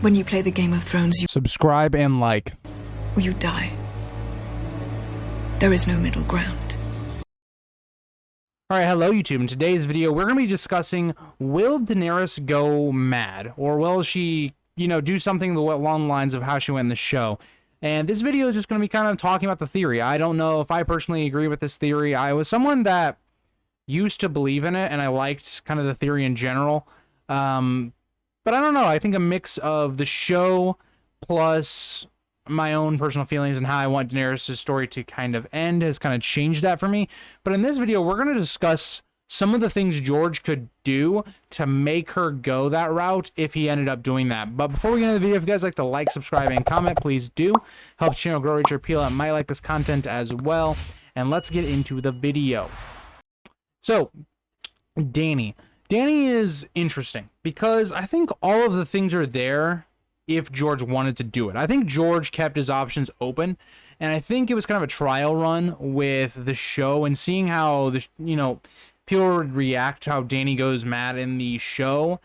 When you play the Game of Thrones, you subscribe and like, or you die. There is no middle ground. Alright, hello YouTube. In today's video, we're going to be discussing, will Daenerys go mad? Or will she, do something along the lines of how she went in the show? And this video is just going to be kind of talking about the theory. I don't know if I personally agree with this theory. I was someone that used to believe in it, and I liked kind of the theory in general. But I don't know. I think a mix of the show plus my own personal feelings and how I want Daenerys' story to kind of end has kind of changed that for me. But in this video, we're going to discuss some of the things George could do to make her go that route if he ended up doing that. But before we get into the video, if you guys like to like, subscribe, and comment, please do. Helps the channel grow, reach your appeal, and might like this content as well. And let's get into the video. So, Dany. Dany is interesting because I think all of the things are there if George wanted to do it. I think George kept his options open, and I think it was kind of a trial run with the show and seeing how people would react to how Dany goes mad in the show,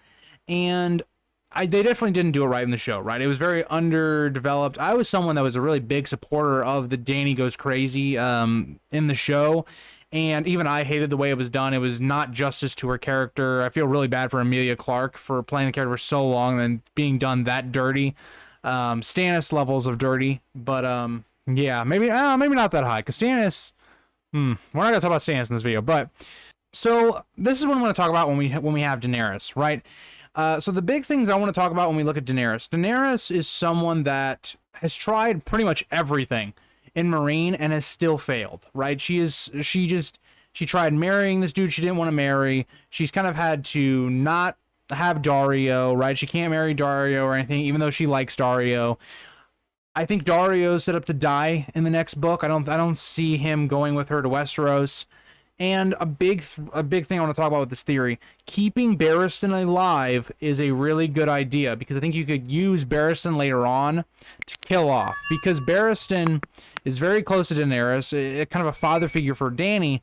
and they definitely didn't do it right in the show, right? It was very underdeveloped. I was someone that was a really big supporter of the Dany goes crazy in the show. And even I hated the way it was done. It was not justice to her character. I feel really bad for Emilia Clarke for playing the character for so long and being done that dirty. Stannis levels of dirty. But, yeah, maybe not that high. Because Stannis, we're not going to talk about Stannis in this video. But, so, this is what I'm going to talk about when we have Daenerys, right? So the big things I want to talk about when we look at Daenerys. Daenerys is someone that has tried pretty much everything in Meereen and has still failed, right? She tried marrying this dude she didn't want to marry. She's kind of had to not have Daario, right? She can't marry Daario or anything, even though she likes Daario. I think Daario's set up to die in the next book. I don't see him going with her to Westeros. And a big thing I want to talk about with this theory, keeping Barristan alive is a really good idea because I think you could use Barristan later on to kill off, because Barristan is very close to Daenerys, kind of a father figure for Dany.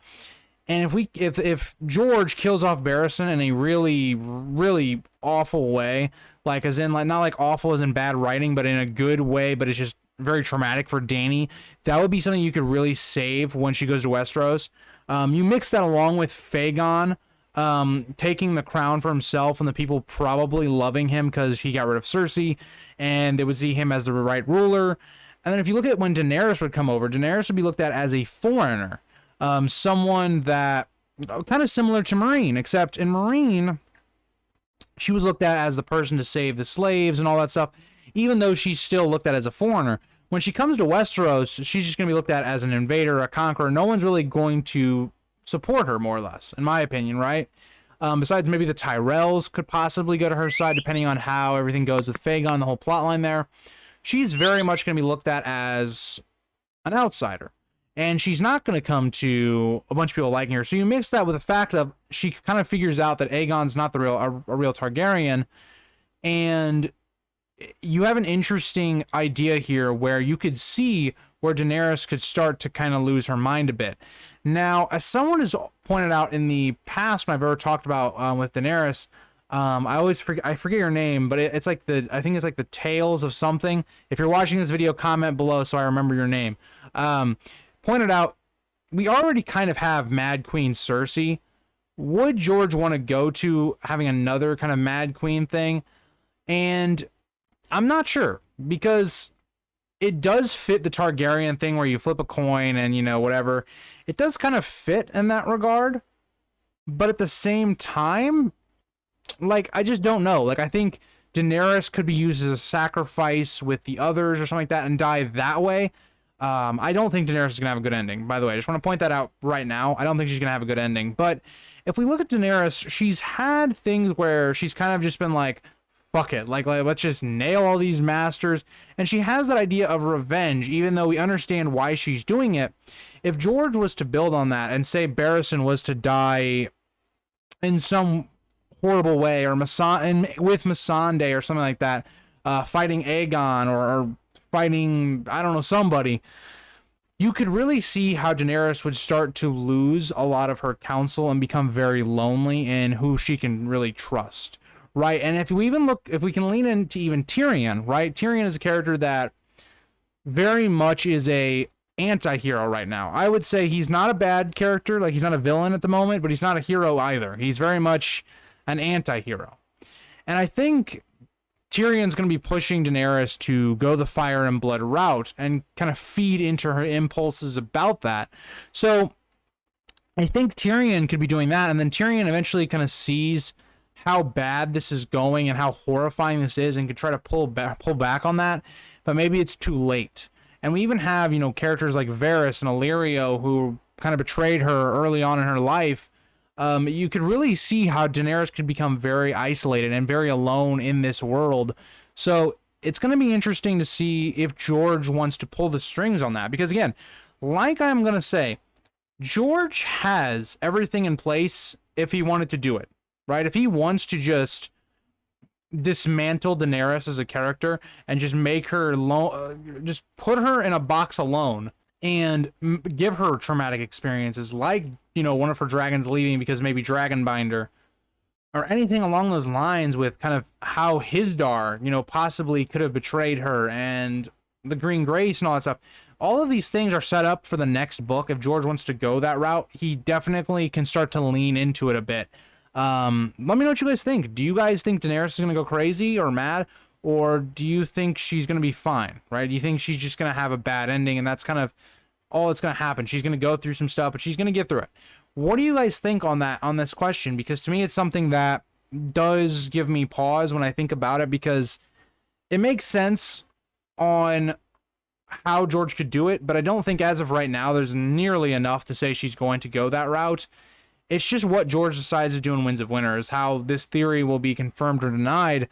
And if George kills off Barristan in a really, really awful way, like as in like not like awful as in bad writing, but in a good way, but it's just very traumatic for Dany, that would be something you could really save when she goes to Westeros. You mix that along with Fagon taking the crown for himself and the people probably loving him because he got rid of Cersei and they would see him as the right ruler. And then if you look at when Daenerys would come over, Daenerys would be looked at as a foreigner, someone that kind of similar to Meereen, except in Meereen she was looked at as the person to save the slaves and all that stuff, even though she's still looked at as a foreigner. When she comes to Westeros, she's just going to be looked at as an invader, a conqueror. No one's really going to support her, more or less, in my opinion, right? Besides, maybe the Tyrells could possibly go to her side, depending on how everything goes with Fagon, the whole plot line there. She's very much going to be looked at as an outsider. And she's not going to come to a bunch of people liking her. So you mix that with the fact of she kind of figures out that Aegon's not a real Targaryen. And you have an interesting idea here where you could see where Daenerys could start to kind of lose her mind a bit. Now, as someone has pointed out in the past when I've ever talked about with Daenerys, I forget your name, but I think it's like the Tales of something. If you're watching this video, comment below so I remember your name. Pointed out, we already kind of have Mad Queen Cersei. Would George want to go to having another kind of Mad Queen thing? And I'm not sure, because it does fit the Targaryen thing where you flip a coin and, whatever. It does kind of fit in that regard. But at the same time, I just don't know. I think Daenerys could be used as a sacrifice with the others or something like that and die that way. I don't think Daenerys is going to have a good ending, by the way. I just want to point that out right now. I don't think she's going to have a good ending. But if we look at Daenerys, she's had things where she's kind of just been like, fuck it, let's just nail all these masters. And she has that idea of revenge, even though we understand why she's doing it. If George was to build on that and say Barristan was to die in some horrible way, or with Missandei or something like that, fighting Aegon or fighting, I don't know, somebody, you could really see how Daenerys would start to lose a lot of her counsel and become very lonely in who she can really trust. right? And if we can lean into even Tyrion, right? Tyrion is a character that very much is a anti-hero right now. I would say he's not a bad character, like he's not a villain at the moment, but he's not a hero either. He's very much an anti-hero. And I think Tyrion's going to be pushing Daenerys to go the fire and blood route and kind of feed into her impulses about that. So I think Tyrion could be doing that, and then Tyrion eventually kind of sees how bad this is going and how horrifying this is and could try to pull back on that, but maybe it's too late. And we even have, characters like Varys and Illyrio who kind of betrayed her early on in her life. You could really see how Daenerys could become very isolated and very alone in this world. So it's going to be interesting to see if George wants to pull the strings on that. Because again, like I'm going to say, George has everything in place if he wanted to do it, right? If he wants to just dismantle Daenerys as a character and just make her just put her in a box alone and give her traumatic experiences like, one of her dragons leaving because maybe Dragonbinder or anything along those lines, with kind of how Hizdar, possibly could have betrayed her and the Green Grace and all that stuff. All of these things are set up for the next book. If George wants to go that route, he definitely can start to lean into it a bit. Let me know what you guys think. Do you guys think Daenerys is going to go crazy or mad? Or do you think she's going to be fine, right? Do you think she's just going to have a bad ending and that's kind of all that's going to happen? She's going to go through some stuff, but she's going to get through it. What do you guys think on this question? Because to me, it's something that does give me pause when I think about it, because it makes sense on how George could do it, but I don't think as of right now there's nearly enough to say she's going to go that route. It's just what George decides to do in Winds of Winter is how this theory will be confirmed or denied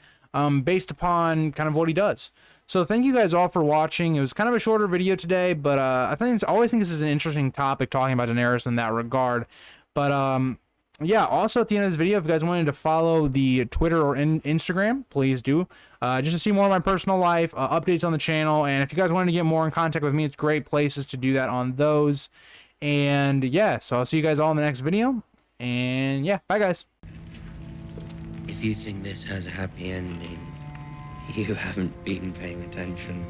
based upon kind of what he does. So thank you guys all for watching. It was kind of a shorter video today, but I always think this is an interesting topic, talking about Daenerys in that regard. But yeah, also at the end of this video, if you guys wanted to follow the Twitter or Instagram, please do. Just to see more of my personal life, updates on the channel. And if you guys wanted to get more in contact with me, it's great places to do that on those. And yeah, so I'll see you guys all in the next video. And yeah, bye guys. If you think this has a happy ending, you haven't been paying attention.